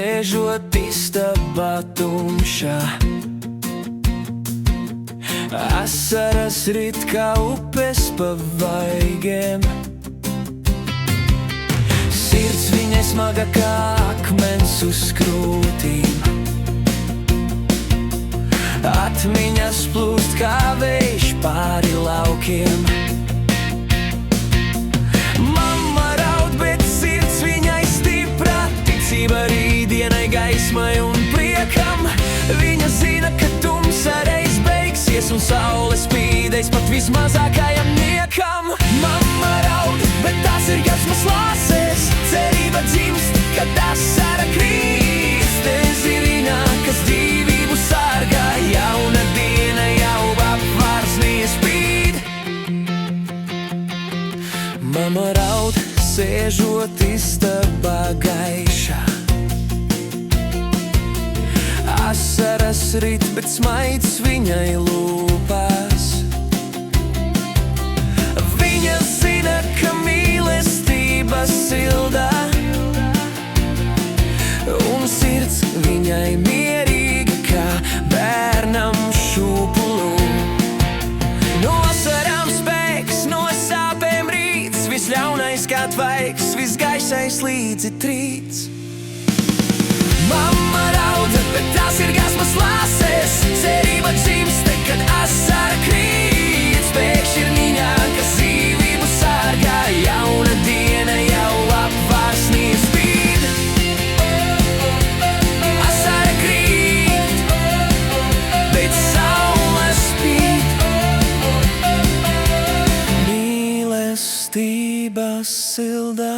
sēžot istabā tumšā. Asaras rit kā upes pa vaigiem, sirds viņai smaga kā akmens uz krūtīm. Atmiņas plūst kā vējš pāri laukiem. Mamma raud, bet sirds viņai stipra, ticība rītdienai, gaismai un priekam. Viņa zina, ka tumsa reiz beigsies un saule spīdēs pat vismazākajam niekam. Mamma raud, bet tās ir gaismas lāsēs, cerība dzimst, kad asara krīst. Ezi viņa, kas dzīvību sargā, jauna diena jau apvārsnī spīd. Mamma raud, sēžot istabā gaišā. Asaras rit, bet smaids viņai lūpās. Viņa zina, ka mīlestība sildā, un sirds viņai mierīga kā bērnam šūpulū. No asarām spēks, no sāpēm rīts, visļaunais kā tvaiks, visgaisais līdzi trīts. Mamma raud, bet tās ir gaismas lāsēs, cerība dzimst, kad asara krīt. Spēks ir viņa, kas dzīvību sargā, jauna diena jau apvārsnī spīd. Asara krīt, bet saule spīd. Mīlestība silda